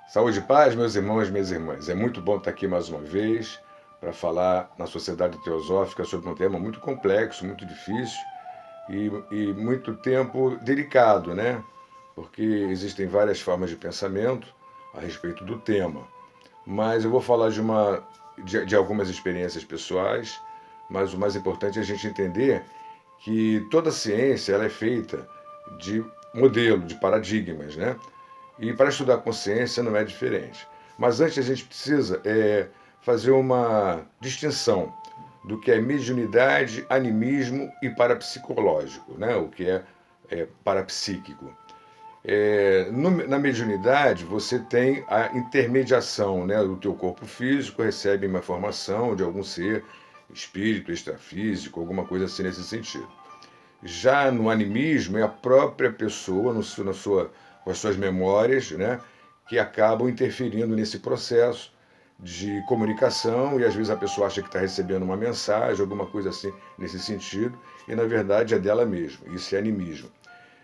Saúde e paz, meus irmãos e minhas irmãs. É muito bom estar aqui mais uma vez para falar na Sociedade Teosófica sobre um tema muito complexo, muito difícil e muito tempo delicado, né? Porque existem várias formas de pensamento a respeito do tema. Mas eu vou falar de algumas experiências pessoais, mas o mais importante é a gente entender que toda ciência ela é feita de modelo, de paradigmas, né? E para estudar a consciência não é diferente. Mas antes a gente precisa fazer uma distinção do que é mediunidade, animismo e parapsicológico, né? O que é parapsíquico. Na mediunidade, você tem a intermediação, né? O teu corpo físico recebe uma informação de algum ser, espírito, extrafísico, alguma coisa assim nesse sentido. Já no animismo, é a própria pessoa, com as suas memórias, né, que acabam interferindo nesse processo de comunicação, e às vezes a pessoa acha que está recebendo uma mensagem, alguma coisa assim nesse sentido, e na verdade é dela mesma. Isso é animismo.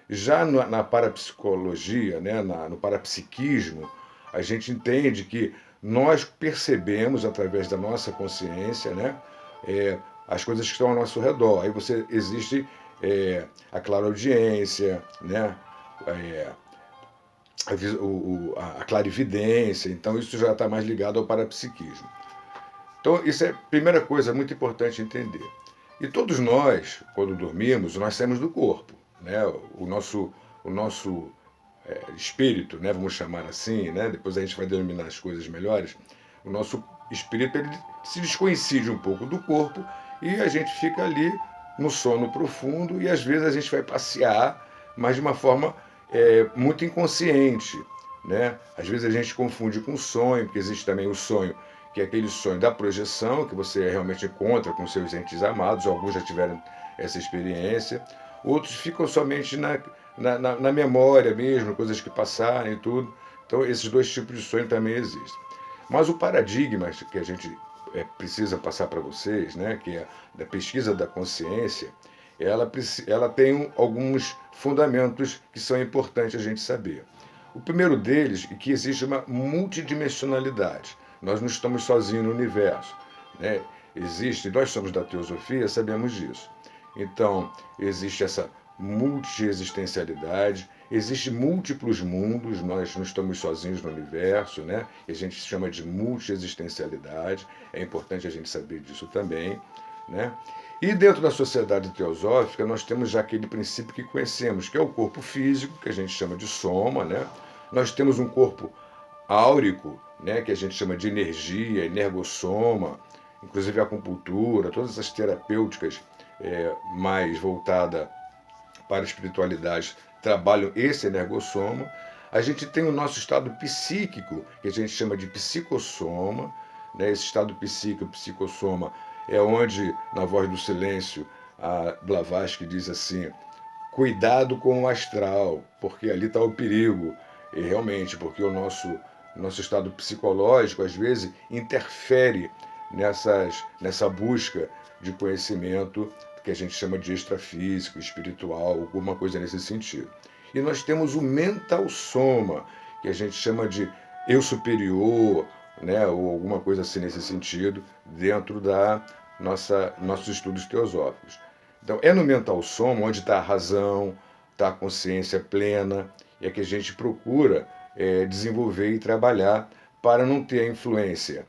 Já na parapsicologia, né, no parapsiquismo, a gente entende que nós percebemos através da nossa consciência, né, é, as coisas que estão ao nosso redor. Aí existe a clareaudiência, né, é, a clarividência. Então isso já está mais ligado ao parapsiquismo. Então isso é a primeira coisa muito importante entender. E todos nós, quando dormimos, nós saímos do corpo, né? O nosso espírito, né? Vamos chamar assim, né? Depois a gente vai denominar as coisas melhores. O nosso espírito ele se descoincide um pouco do corpo e a gente fica ali no sono profundo e às vezes a gente vai passear, mas de uma forma muito inconsciente, né? Às vezes a gente confunde com sonho, porque existe também o sonho que é aquele sonho da projeção, que você realmente encontra com seus entes amados, alguns já tiveram essa experiência, outros ficam somente na memória mesmo, coisas que passaram e tudo. Então, esses dois tipos de sonho também existem. Mas o paradigma que a gente precisa passar para vocês, né, que é da pesquisa da consciência, ela tem alguns fundamentos que são importantes a gente saber. O primeiro deles é que existe uma multidimensionalidade. Nós não estamos sozinhos no universo, né? Nós somos da teosofia, sabemos disso. Então, existe essa multiexistencialidade, existem múltiplos mundos, nós não estamos sozinhos no universo, né? E a gente chama de multiexistencialidade, é importante a gente saber disso também, né? E dentro da sociedade teosófica, nós temos já aquele princípio que conhecemos, que é o corpo físico, que a gente chama de soma, né? Nós temos um corpo áurico, né, que a gente chama de energia, energossoma, inclusive a acupuntura, todas essas terapêuticas mais voltadas para a espiritualidade trabalham esse energossoma. A gente tem o nosso estado psíquico, que a gente chama de psicossoma, né? Esse estado psíquico, psicossoma, é onde, na Voz do Silêncio, a Blavatsky diz assim: cuidado com o astral, porque ali está o perigo. E realmente, porque nosso estado psicológico, às vezes, interfere nessa busca de conhecimento que a gente chama de extrafísico, espiritual, alguma coisa nesse sentido. E nós temos o mental soma, que a gente chama de eu superior, né, ou alguma coisa assim nesse sentido, dentro da nossos estudos teosóficos. Então, é no mental soma onde está a razão, está a consciência plena, e é que a gente procura desenvolver e trabalhar para não ter a influência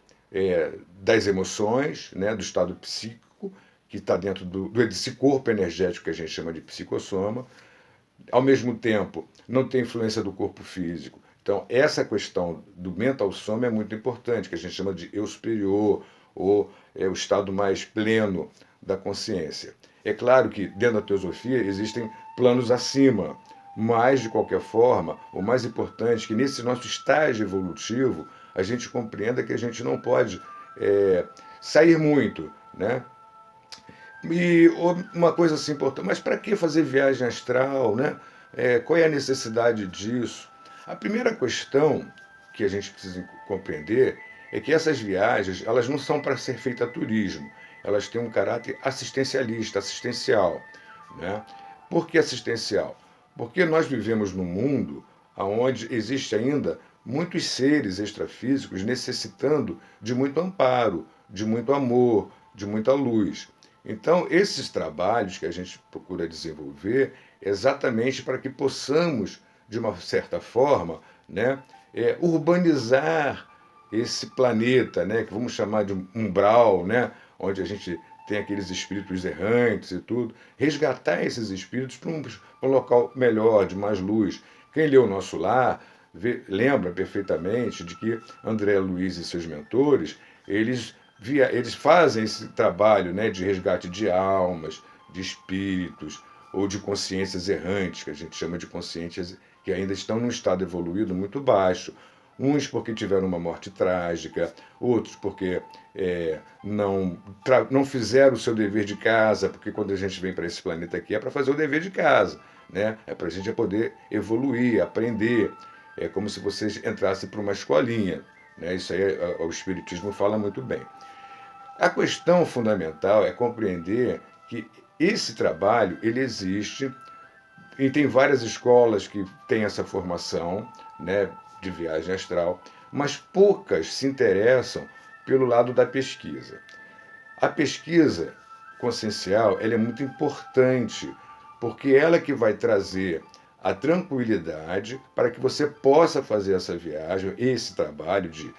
das emoções, né, do estado psíquico, que está dentro desse corpo energético que a gente chama de psicossoma, ao mesmo tempo não tem influência do corpo físico. Então, essa questão do mental soma é muito importante, que a gente chama de eu superior, ou o estado mais pleno da consciência. É claro que dentro da teosofia existem planos acima, mas, de qualquer forma, o mais importante é que nesse nosso estágio evolutivo a gente compreenda que a gente não pode sair muito, né? E uma coisa assim importante, mas para que fazer viagem astral, né? Qual é a necessidade disso? A primeira questão que a gente precisa compreender é que essas viagens elas não são para ser feita a turismo, elas têm um caráter assistencialista, assistencial, né? Por que assistencial? Porque nós vivemos num mundo onde existe ainda muitos seres extrafísicos necessitando de muito amparo, de muito amor, de muita luz. Então, esses trabalhos que a gente procura desenvolver é exatamente para que possamos, de uma certa forma, né, urbanizar esse planeta, né, que vamos chamar de umbral, né, onde a gente tem aqueles espíritos errantes e tudo, resgatar esses espíritos para um local melhor, de mais luz. Quem lê o Nosso Lar lembra perfeitamente de que André Luiz e seus mentores, eles fazem esse trabalho, né, de resgate de almas, de espíritos ou de consciências errantes, que a gente chama de consciências que ainda estão num estado evoluído muito baixo. Uns porque tiveram uma morte trágica, outros porque não fizeram o seu dever de casa, porque quando a gente vem para esse planeta aqui é para fazer o dever de casa, né? É para a gente poder evoluir, aprender. É como se você entrasse para uma escolinha, né? Isso aí o Espiritismo fala muito bem. A questão fundamental é compreender que esse trabalho ele existe e tem várias escolas que têm essa formação, né, de viagem astral, mas poucas se interessam pelo lado da pesquisa. A pesquisa consciencial ela é muito importante, porque ela que vai trazer a tranquilidade para que você possa fazer essa viagem, esse trabalho de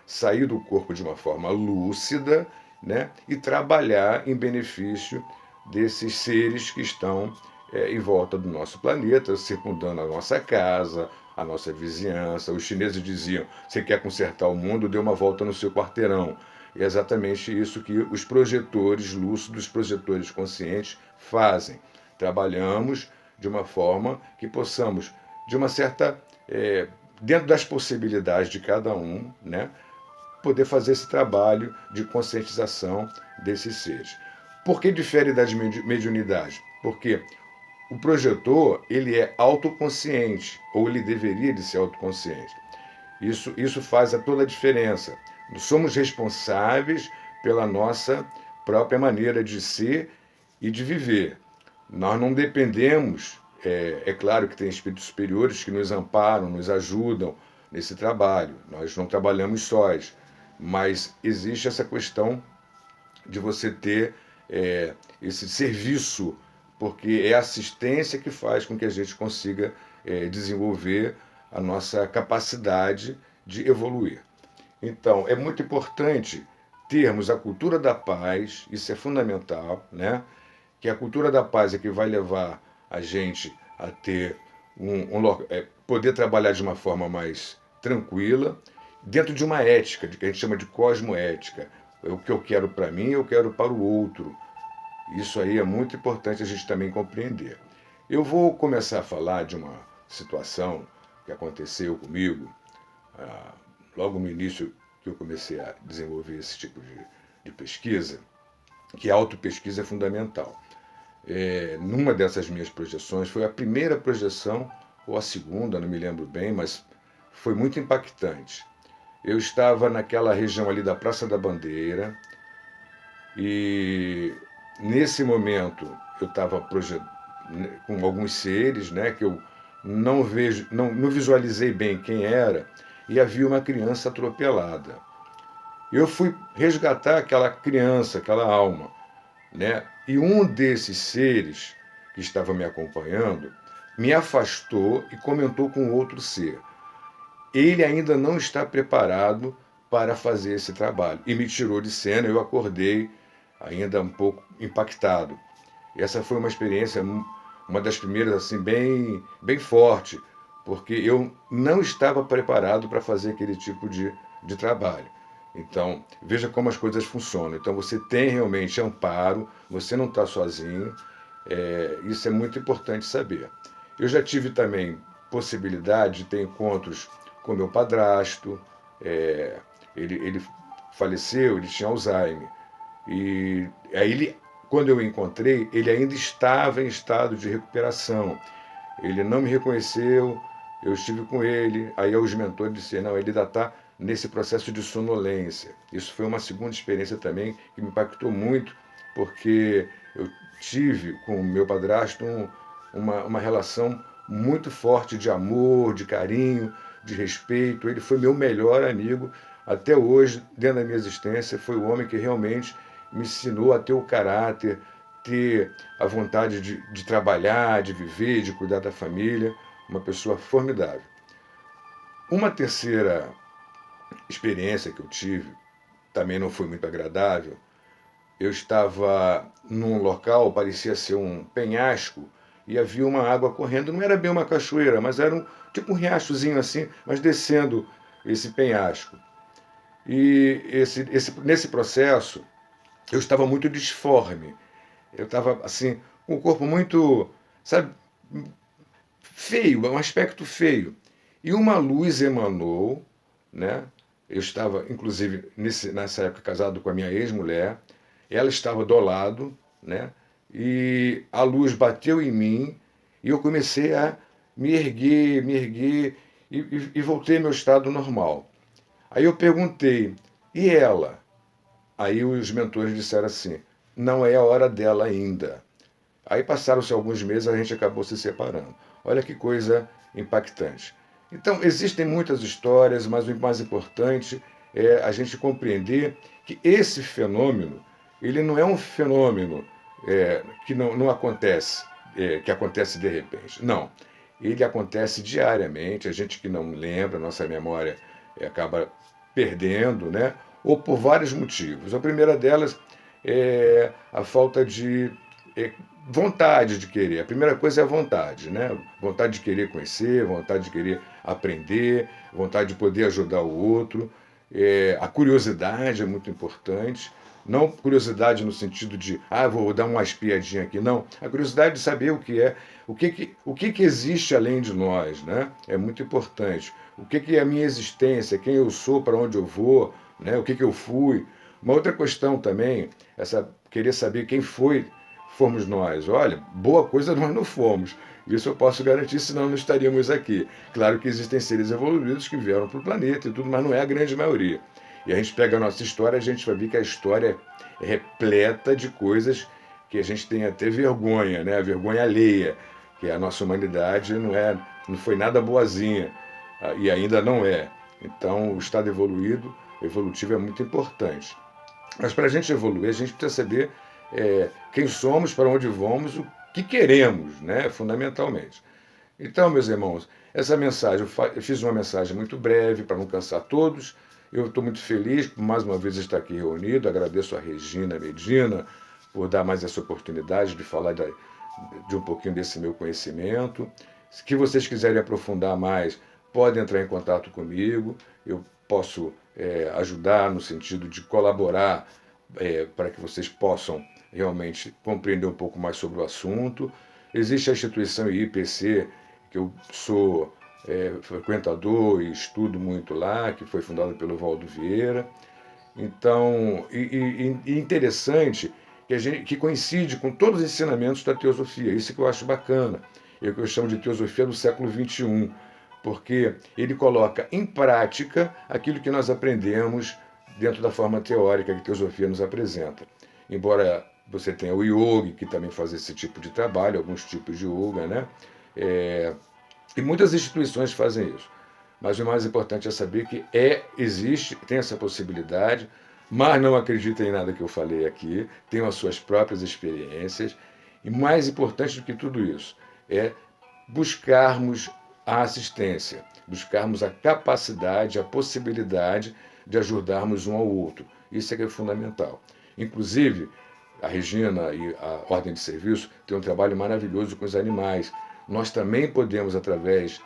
sair do corpo de uma forma lúcida, né, e trabalhar em benefício desses seres que estão em volta do nosso planeta, circundando a nossa casa, a nossa vizinhança. Os chineses diziam: você quer consertar o mundo, dê uma volta no seu quarteirão. E é exatamente isso que os projetores lúcidos, os projetores conscientes fazem. Trabalhamos de uma forma que possamos, de uma certa, dentro das possibilidades de cada um, né, poder fazer esse trabalho de conscientização desses seres. Por que difere das mediunidades? Porque o projetor ele é autoconsciente, ou ele deveria de ser autoconsciente. Isso faz toda a diferença. Nós somos responsáveis pela nossa própria maneira de ser e de viver. Nós não dependemos, claro que tem espíritos superiores que nos amparam, nos ajudam nesse trabalho. Nós não trabalhamos sós, mas existe essa questão de você ter esse serviço, porque é a assistência que faz com que a gente consiga desenvolver a nossa capacidade de evoluir. Então, é muito importante termos a cultura da paz, isso é fundamental, né? Que a cultura da paz é que vai levar a gente a ter poder trabalhar de uma forma mais tranquila, dentro de uma ética, que a gente chama de cosmoética. O que eu quero para mim, eu quero para o outro. Isso aí é muito importante a gente também compreender. Eu vou começar a falar de uma situação que aconteceu comigo logo no início que eu comecei a desenvolver esse tipo de pesquisa, que a autopesquisa é fundamental. Numa dessas minhas projeções, foi a primeira projeção, ou a segunda, não me lembro bem, mas foi muito impactante. Eu estava naquela região ali da Praça da Bandeira e nesse momento eu estava com alguns seres, né, que eu não visualizei bem quem era, e havia uma criança atropelada. Eu fui resgatar aquela criança, aquela alma, né? E um desses seres que estava me acompanhando me afastou e comentou com outro ser. Ele ainda não está preparado para fazer esse trabalho. E me tirou de cena, eu acordei ainda um pouco impactado. E essa foi uma experiência, uma das primeiras, assim, bem forte, porque eu não estava preparado para fazer aquele tipo de trabalho. Então, veja como as coisas funcionam. Então, você tem realmente amparo, você não está sozinho, isso é muito importante saber. Eu já tive também possibilidade de ter encontros com meu padrasto, ele faleceu, ele tinha Alzheimer. E aí, quando eu o encontrei, ele ainda estava em estado de recuperação. Ele não me reconheceu, eu estive com ele, aí os mentores disseram, não, ele ainda está nesse processo de sonolência. Isso foi uma segunda experiência também que me impactou muito, porque eu tive com o meu padrasto uma relação muito forte de amor, de carinho, de respeito. Ele foi meu melhor amigo até hoje, dentro da minha existência. Foi o homem que realmente me ensinou a ter o caráter, ter a vontade de trabalhar, de viver, de cuidar da família. Uma pessoa formidável. Uma terceira experiência que eu tive, também não foi muito agradável. Eu estava num local, parecia ser um penhasco, e havia uma água correndo. Não era bem uma cachoeira, mas era tipo um riachozinho assim, mas descendo esse penhasco. E nesse processo, eu estava muito disforme. Eu estava assim, com o corpo muito, sabe, feio, um aspecto feio. E uma luz emanou, né? Eu estava, inclusive, nessa época casado com a minha ex-mulher. Ela estava do lado, né? E a luz bateu em mim e eu comecei a me erguer e voltei ao meu estado normal. Aí eu perguntei, e ela? Aí os mentores disseram assim, não é a hora dela ainda. Aí passaram-se alguns meses, a gente acabou se separando. Olha que coisa impactante. Então, existem muitas histórias, mas o mais importante é a gente compreender que esse fenômeno, ele não é um fenômeno que não acontece, que acontece de repente. Não. Ele acontece diariamente, a gente que não lembra, nossa memória acaba perdendo, né? Ou por vários motivos. A primeira delas é a falta de é, vontade de querer. A primeira coisa é a vontade, né? Vontade de querer conhecer, vontade de querer aprender, vontade de poder ajudar o outro. A curiosidade é muito importante. Não curiosidade no sentido de, vou dar uma espiadinha aqui. Não. A curiosidade de saber o que é, o que existe além de nós, né? É muito importante. O que é a minha existência, quem eu sou, para onde eu vou, né? O que eu fui. Uma outra questão também, querer saber quem fomos nós. Olha, boa coisa nós não fomos. Isso eu posso garantir, senão não estaríamos aqui. Claro que existem seres evoluídos que vieram para o planeta e tudo, mas não é a grande maioria. E a gente pega a nossa história, a gente vai ver que a história é repleta de coisas que a gente tem até vergonha, né? A vergonha alheia, que a nossa humanidade não foi nada boazinha, e ainda não é. Então, o estado evolutivo é muito importante. Mas para a gente evoluir, a gente precisa saber quem somos, para onde vamos, o que queremos, né? Fundamentalmente. Então, meus irmãos, essa mensagem, eu fiz uma mensagem muito breve para não cansar todos. Eu estou muito feliz por mais uma vez estar aqui reunido. Agradeço a Regina Medina por dar mais essa oportunidade de falar de um pouquinho desse meu conhecimento. Se vocês quiserem aprofundar mais, podem entrar em contato comigo. Eu posso ajudar no sentido de colaborar para que vocês possam realmente compreender um pouco mais sobre o assunto. Existe a instituição IPC, que eu sou frequentador e estudo muito lá, que foi fundada pelo Valdo Vieira. Então, interessante que coincide com todos os ensinamentos da teosofia. Isso que eu acho bacana. É o que eu chamo de teosofia do século XXI, porque ele coloca em prática aquilo que nós aprendemos dentro da forma teórica que a teosofia nos apresenta. Embora você tenha o yoga, que também faz esse tipo de trabalho, alguns tipos de yoga, né? E muitas instituições fazem isso. Mas o mais importante é saber que existe, tem essa possibilidade, mas não acreditem em nada que eu falei aqui, tenham as suas próprias experiências. E mais importante do que tudo isso é buscarmos a assistência, buscarmos a capacidade, a possibilidade de ajudarmos um ao outro. Isso é que é fundamental. Inclusive, a Regina e a Ordem de Serviço têm um trabalho maravilhoso com os animais. Nós também podemos, através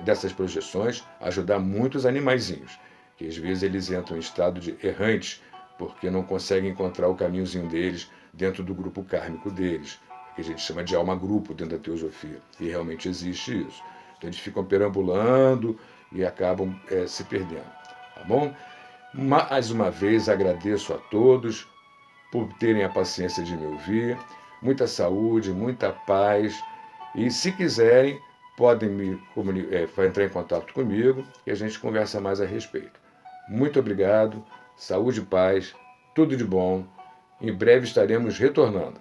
dessas projeções, ajudar muitos animaizinhos, que às vezes eles entram em estado de errantes, porque não conseguem encontrar o caminhozinho deles dentro do grupo kármico deles, que a gente chama de alma-grupo dentro da teosofia. E realmente existe isso. Então eles ficam perambulando e acabam se perdendo. Tá bom? Mais uma vez agradeço a todos por terem a paciência de me ouvir. Muita saúde, muita paz. E se quiserem, podem entrar em contato comigo e a gente conversa mais a respeito. Muito obrigado, saúde e paz, tudo de bom. Em breve estaremos retornando.